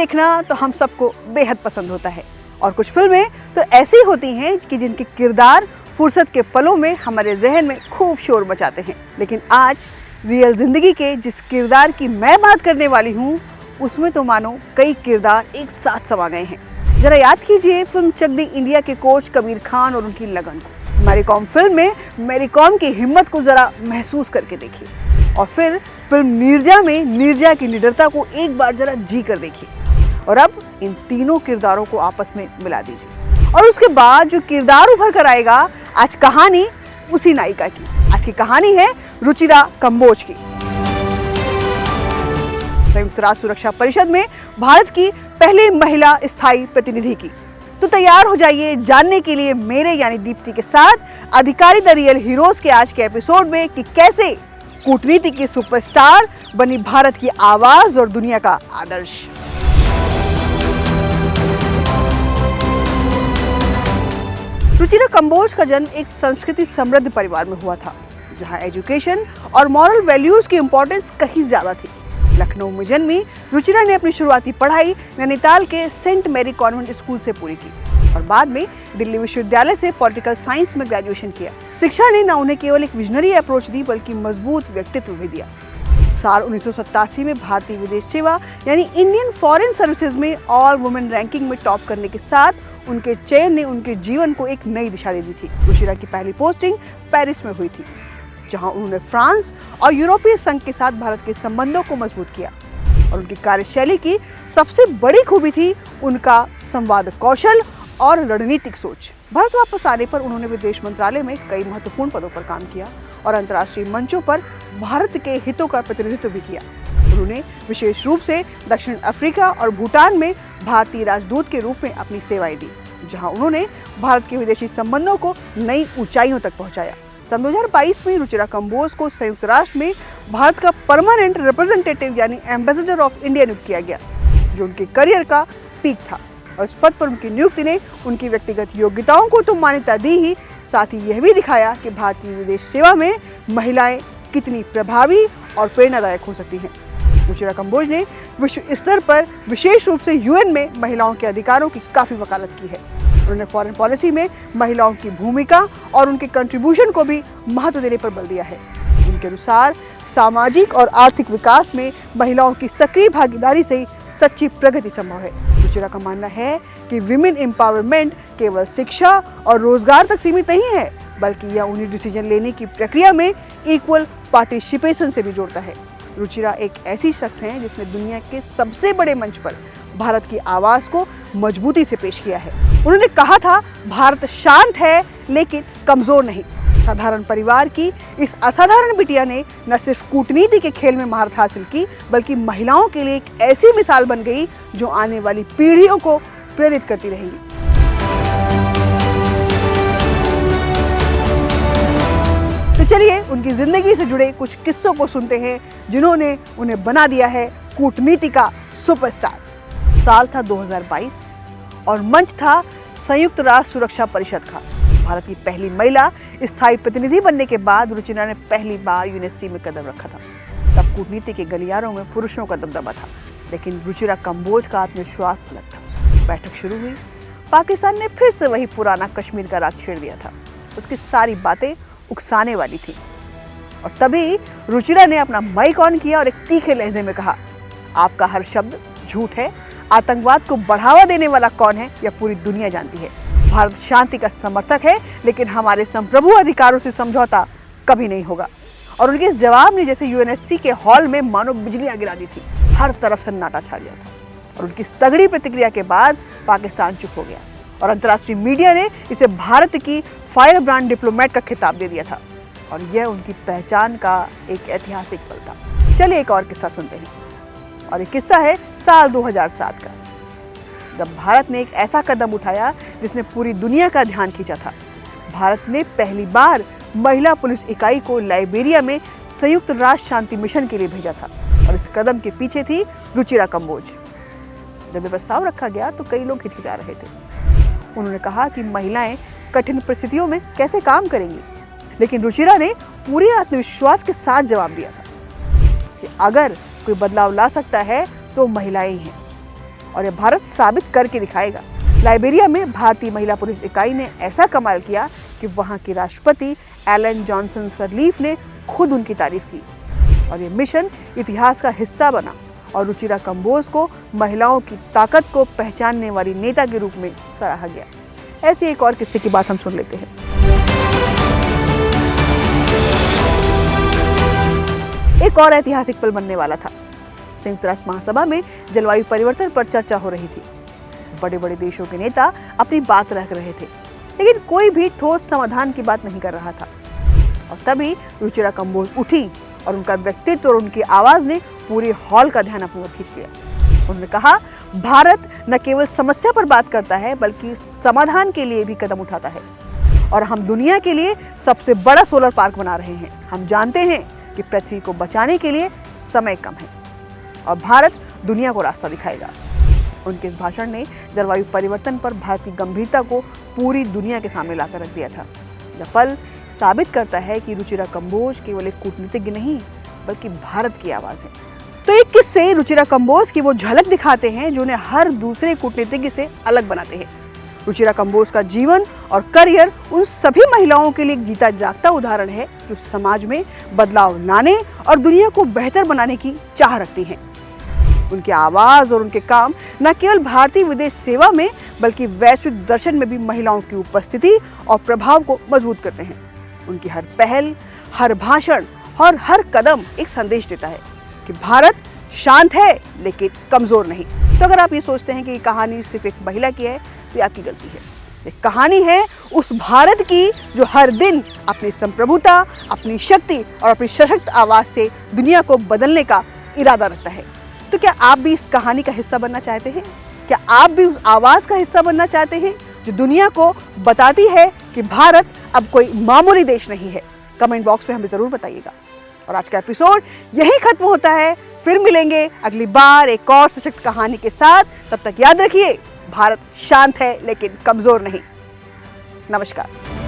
देखना तो हम सबको बेहद पसंद होता है और कुछ फिल्में तो ऐसी होती हैं कि जिनके किरदार फुर्सत के पलों में हमारे जहन में खूब शोर मचाते हैं। लेकिन आज रियल जिंदगी के जिस किरदार की मैं बात करने वाली हूँ उसमें तो मानो कई किरदार एक साथ समा गए हैं। जरा याद कीजिए फिल्म चक दी इंडिया के कोच कबीर खान और उनकी लगन को। मैरी कॉम फिल्म में मैरी कॉम की हिम्मत को जरा महसूस करके देखिए और फिर फिल्म नीरजा में नीरजा की निडरता को एक बार जरा जी कर देखिए और अब इन तीनों किरदारों को आपस में मिला दीजिए और उसके बाद जो किरदार उभर कर आएगा, आज कहानी उसी नायिका की। आज की कहानी है रुचिरा कंबोज की। संयुक्त राष्ट्र सुरक्षा परिषद में भारत की पहली महिला स्थायी प्रतिनिधि की। तो तैयार हो जाइए जानने के लिए मेरे यानी दीप्ति के साथ अधिकारी द रियल हीरोज के आज के एपिसोड में कि कैसे कूटनीति की सुपरस्टार बनी भारत की आवाज और दुनिया का आदर्श। रुचिरा कंबोज का जन्म एक संस्कृति समृद्ध परिवार में हुआ था जहां एजुकेशन और मॉरल वैल्यूज की इंपॉर्टेंस कहीं ज्यादा थी। लखनऊ में जन्मी रुचिरा ने अपनी शुरुआती पढ़ाई नैनीताल के सेंट मैरी कॉन्वेंट स्कूल से पूरी की और बाद में दिल्ली विश्वविद्यालय से पॉलिटिकल साइंस में ग्रेजुएशन किया। शिक्षा ने न उन्हें केवल एक विजनरी अप्रोच दी बल्कि मजबूत व्यक्तित्व भी दिया। साल 1987 में भारतीय विदेश सेवा यानी इंडियन फॉरेन सर्विसेज में ऑल वुमेन रैंकिंग में टॉप करने के साथ उनके चयन ने उनके जीवन को एक नई दिशा दे दी थी। रुचिरा की पहली पोस्टिंग पेरिस में हुई थी जहां उन्होंने फ्रांस और यूरोपीय संघ के साथ भारत के संबंधों को मजबूत किया और उनकी कार्यशैली की सबसे बड़ी खूबी थी उनका संवाद कौशल और रणनीतिक सोच। भारत वापस आने पर उन्होंने विदेश मंत्रालय में कई महत्वपूर्ण पदों पर काम किया और अंतर्राष्ट्रीय मंचों पर भारत के हितों का प्रतिनिधित्व भी किया। उन्होंने विशेष रूप से दक्षिण अफ्रीका और भूटान में भारतीय राजदूत के रूप में अपनी सेवाएं दी जहां उन्होंने भारत के विदेशी संबंधों को नई ऊंचाइयों तक पहुंचाया। सन 2022 में रुचिरा कंबोज को संयुक्त राष्ट्र में भारत का परमानेंट रिप्रेजेंटेटिव यानी एम्बेसडर ऑफ इंडिया नियुक्त किया गया जो उनके करियर का पीक था और इस पद पर उनकी नियुक्ति ने उनकी व्यक्तिगत योग्यताओं को तो मान्यता दी ही साथ ही यह भी दिखाया कि भारतीय विदेश सेवा में महिलाएं कितनी प्रभावी और प्रेरणादायक हो सकती हैं। रुचिरा कंबोज ने विश्व स्तर पर विशेष रूप से यूएन में महिलाओं के अधिकारों की काफी वकालत की है। उन्होंने फॉरेन पॉलिसी में महिलाओं की भूमिका और उनके कंट्रीब्यूशन को भी महत्व देने पर बल दिया है। उनके अनुसार सामाजिक और आर्थिक विकास में महिलाओं की सक्रिय भागीदारी से सच्ची प्रगति संभव है। रुचिरा का मानना है कि विमेन एम्पावरमेंट केवल शिक्षा और रोजगार तक सीमित नहीं है बल्कि यह उन्हें डिसीजन लेने की प्रक्रिया में इक्वल पार्टिसिपेशन से भी जोड़ता है। रुचिरा एक ऐसी शख्स हैं जिसने दुनिया के सबसे बड़े मंच पर भारत की आवाज को मजबूती से पेश किया है। उन्होंने कहा था भारत शांत है लेकिन कमजोर नहीं। साधारण परिवार की इस असाधारण बिटिया ने न सिर्फ कूटनीति के खेल में महारत हासिल की बल्कि महिलाओं के लिए एक ऐसी मिसाल बन गई जो आने वाली पीढ़ियों को प्रेरित करती रहेंगी। तो चलिए उनकी जिंदगी से जुड़े कुछ किस्सों को सुनते हैं जिन्होंने उन्हें बना दिया है कूटनीति का सुपरस्टार। साल था 2022 और मंच था संयुक्त राष्ट्र सुरक्षा परिषद का। भारत की पहली महिला स्थायी प्रतिनिधि बनने के बाद रुचिरा ने पहली बार यूएनएससी में कदम रखा था। तब कूटनीति के गलियारों में पुरुषों का दबदबा था लेकिन रुचिरा कंबोज का आत्मविश्वास अलग था। बैठक शुरू हुई, पाकिस्तान ने फिर से वही पुराना कश्मीर का राज छेड़ दिया था। उसकी सारी बातें उकसाने वाली थी और तभी रुचिरा ने अपना माइक ऑन किया और एक तीखे लहजे में कहा, आपका हर शब्द झूठ है। आतंकवाद को बढ़ावा देने वाला कौन है यह पूरी दुनिया जानती है। भारत शांति का समर्थक है लेकिन हमारे संप्रभु अधिकारों से समझौता कभी नहीं होगा। और उनके इस जवाब ने जैसे यूएनएससी के हॉल में मानो बिजलियां गिरा दी थी। हर तरफ सन्नाटा छा गया था और उनकी इस तगड़ी प्रतिक्रिया के बाद पाकिस्तान चुप हो गया और अंतर्राष्ट्रीय मीडिया ने इसे भारत की फायर ब्रांड डिप्लोमेट का खिताब दे दिया था और यह उनकी पहचान का एक ऐतिहासिक पल था। चलिए एक और किस्सा सुनते हैं और ये किस्सा है साल 2007 का, जब भारत ने एक ऐसा कदम उठाया जिसने पूरी दुनिया का ध्यान खींचा था। भारत ने पहली बार महिला पुलिस इकाई को लाइबेरिया में संयुक्त राष्ट्र शांति मिशन के लिए भेजा था और इस कदम के पीछे थी रुचिरा कंबोज। जब ये प्रस्ताव रखा गया तो कई लोग हिचकिचा रहे थे। उन्होंने कहा कि महिलाएं कठिन परिस्थितियों में कैसे काम करेंगी, लेकिन रुचिरा ने पूरे आत्मविश्वास के साथ जवाब दिया था कि अगर कोई बदलाव ला सकता है तो महिलाएं ही हैं। और यह भारत साबित करके दिखाएगा। लाइबेरिया में भारतीय महिला पुलिस इकाई ने ऐसा कमाल किया कि वहां के राष्ट्रपति एलन जॉनसन सरलीफ ने खुद उनकी तारीफ की और ये मिशन इतिहास का हिस्सा बना और रुचिरा कंबोज को महिलाओं की ताकत को पहचानने वाली नेता के रूप में सराहा गया। ऐसे एक और किस्से की बात हम सुन लेते हैं। एक और ऐतिहासिक पल बनने वाला था। संयुक्त राष्ट्र महासभा में जलवायु परिवर्तन पर चर्चा हो रही थी। बड़े बड़े देशों के नेता अपनी बात रख रहे थे, लेकिन कोई भी ठोस समाधान की बात नहीं कर रहा था। और तभी रुचिरा कंबोज उठी और उनका व्यक्तित्व और उनकी आवाज ने पूरे हॉल का ध्यान अपनी ओर खींच लिया। उन्होंने कहा, भारत न केवल समस्या पर बात करता है बल्कि समाधान के लिए भी कदम उठाता है और हम दुनिया के लिए सबसे बड़ा सोलर पार्क बना रहे हैं। हम जानते हैं कि पृथ्वी को बचाने के लिए समय कम है और भारत दुनिया को रास्ता दिखाएगा। उनके इस भाषण ने जलवायु परिवर्तन पर भारत की गंभीरता को पूरी दुनिया के सामने लाकर रख दिया था। यह पल साबित करता है कि रुचिरा कंबोज केवल एक कूटनीतिज्ञ नहीं बल्कि भारत की आवाज है। तो एक किस्से रुचिरा कंबोज की वो झलक दिखाते हैं जो उन्हें हर दूसरे कूटनीतिज्ञ से अलग बनाते हैं। रुचिरा कंबोज का जीवन और करियर उन सभी महिलाओं के लिए एक जीता जागता उदाहरण है जो समाज में बदलाव लाने और दुनिया को बेहतर बनाने की चाह रखती हैं। उनकी आवाज और उनके काम न केवल भारतीय विदेश सेवा में बल्कि वैश्विक दर्शन में भी महिलाओं की उपस्थिति और प्रभाव को मजबूत करते हैं। उनकी हर पहल, हर भाषण और हर कदम एक संदेश देता है कि भारत शांत है लेकिन कमजोर नहीं। तो अगर आप ये सोचते हैं कि ये कहानी सिर्फ एक महिला की है तो ये आपकी गलती है। ये कहानी है उस भारत की जो हर दिन अपनी संप्रभुता, अपनी शक्ति और अपनी सशक्त आवाज से दुनिया को बदलने का इरादा रखता है। तो क्या आप भी इस कहानी का हिस्सा बनना चाहते हैं? क्या आप भी उस आवाज का हिस्सा बनना चाहते हैं जो दुनिया को बताती है कि भारत अब कोई मामूली देश नहीं है? कमेंट बॉक्स में हमें जरूर बताइएगा। और आज का एपिसोड यहीं खत्म होता है। फिर मिलेंगे अगली बार एक और सशक्त कहानी के साथ। तब तक याद रखिए, भारत शांत है लेकिन कमजोर नहीं। नमस्कार।